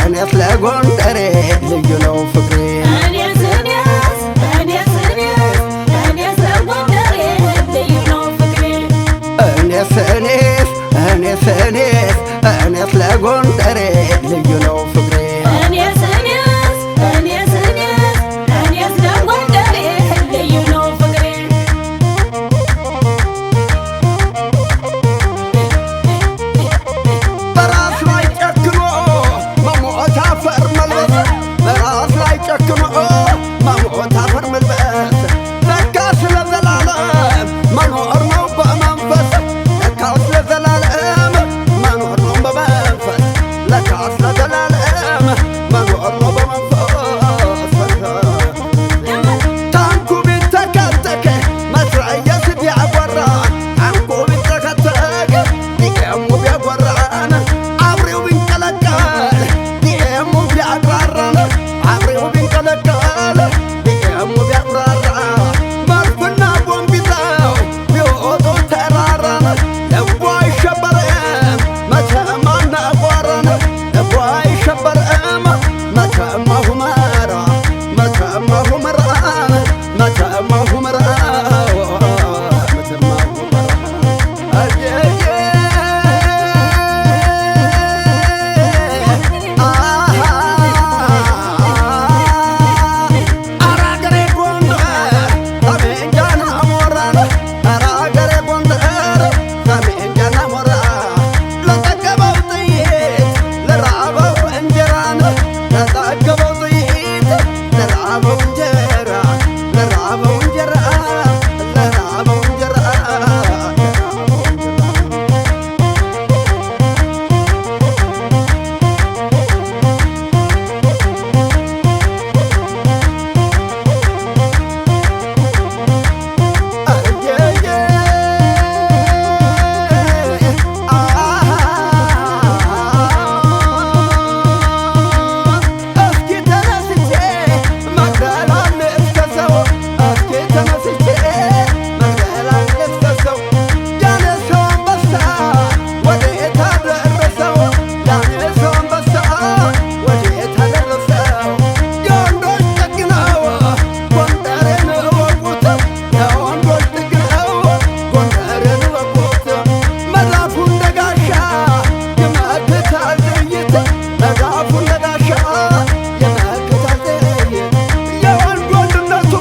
እኔስ ለጎንደሬ ልዩ ነው ፍቅሬ እኔስ ለጎንደሬ ልዩ ነው ፍቅሬ እኔስ ለጎንደሬ ልዩ ነው ፍቅሬ እኔስ ለጎንደሬ ልዩ ነው ፍቅሬ በራስ ላይ ጨክኖ መሞት አፈር መልበስ በራስ ላይ ጨክኖ መሞት አፈር መልበስ ለካስ ለዘላለም መኖር ነው በመንፈስ ለካስ ለዘላለም መኖር ነው በመንፈስ ለካስ ለዘላለም መኖር ነው በመንፈስ ታንኩ ቢተከተክ መትረየስ ቢያጓራ ታንኩ ቢተከተክ ቢቀሙ ቢያጓራን አብሬው ቢንቀለቀል ቢቀሙ ቢያግራራን አብሬው ቢንቀለቀል ቢቀሙ ቢያግራራ መርፍና ቦምብ ይዘው ቢወጡ ተራራን ልቡ አይሸበርም መተማ ናቋራን ልቡ አይሸበርም መተማ ሁመራ መተማ ሁመራ መተማ ሁመራ መተማ ሁመራ አራገሬ ጎንደር ሰሜን ሞራን አራገሬ ጎንደር ሰሜን ሞራ ለጠገበው ጥይት ለራበው እንጀራን ለጠገበው ጥይት ለራበው እንጀራ ለራበው እንጀራ ለራበው እንጀራ እስኪ ተነስቼ መግደላን እስከሰው እስኪ ተነስቼ መግደላን እስከሰው ያነሰው አንበሳ ወዴት አደረሰው ያነሰው አንበሳ ወዴት አደረሰው የወንዶች ጥግ ነው ጎንደሬን እወቁት የወንዶች ጥግ ነው ጎንደሬን እወቁት መዳፉ እንደ ጋሻ ይመክታል ጥይት መዳፉ እንደ ጋሻ ይመክታል ጥይት የወንድ ወንድነቱ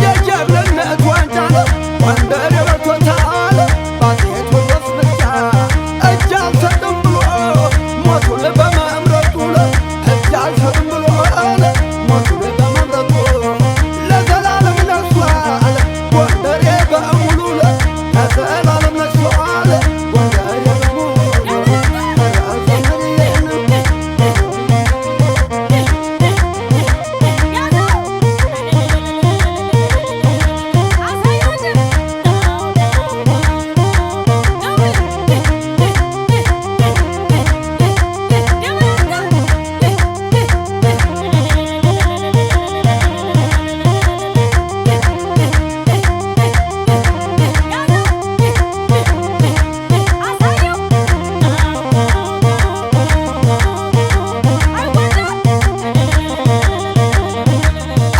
የጀግንነት ዋንጫ ነው ጎንደር በልቶታል ባጤ ቴዎድሮስ ብቻ እጅ አልሰጥም ብሎ ሞቱን በመምረጡ እጅ አልሰጥም ብሎ ሞቱን በመምረጡ ለዘላለም ነግሷል ጎንደሬ በሙሉ ለዘላለም ነግሷል ጎንደሬ በሙሉ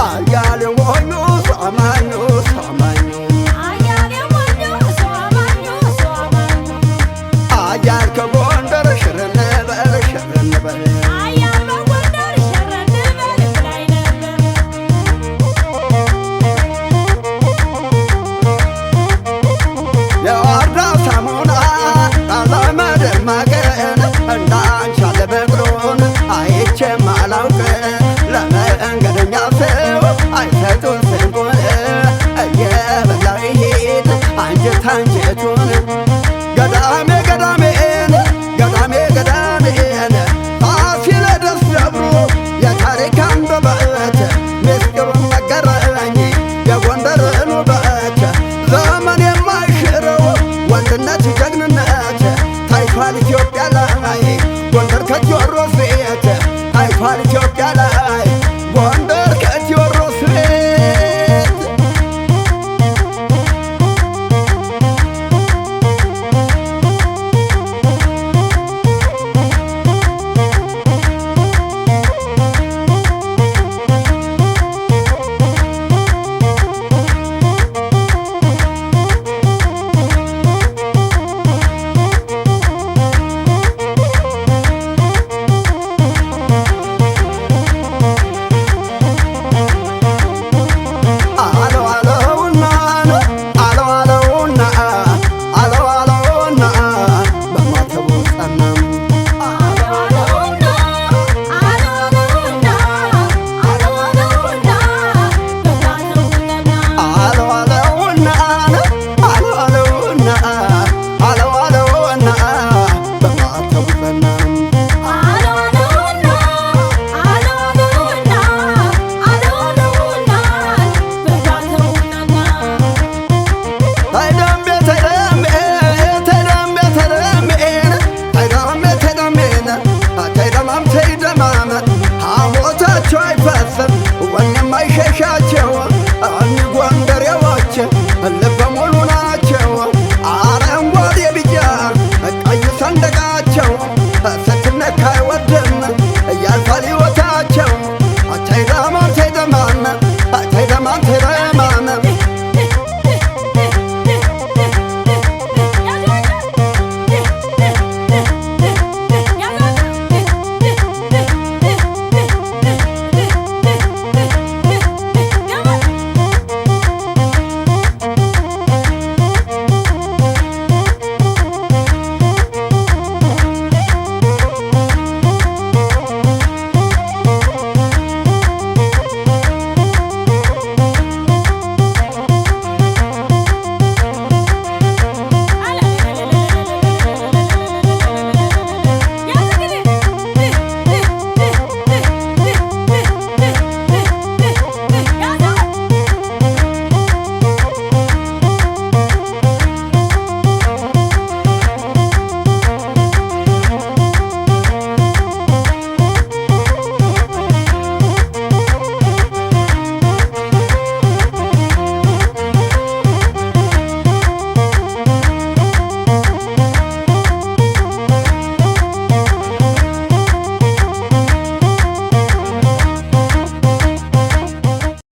አያሌው ሞኙ ሰማኙ ሰማኙ አያል ከጎንደር ሽርን በል ሽርን በል የዋርዳ ሳሙና ቃለመደማቅን እንዳንቺ ያለ በቅሎን አይቼም አላውቅን ለመንገደኛ ሰው አይሰጡን ስንቁን እየበላው ይሄድ አንጀት አንጀቱን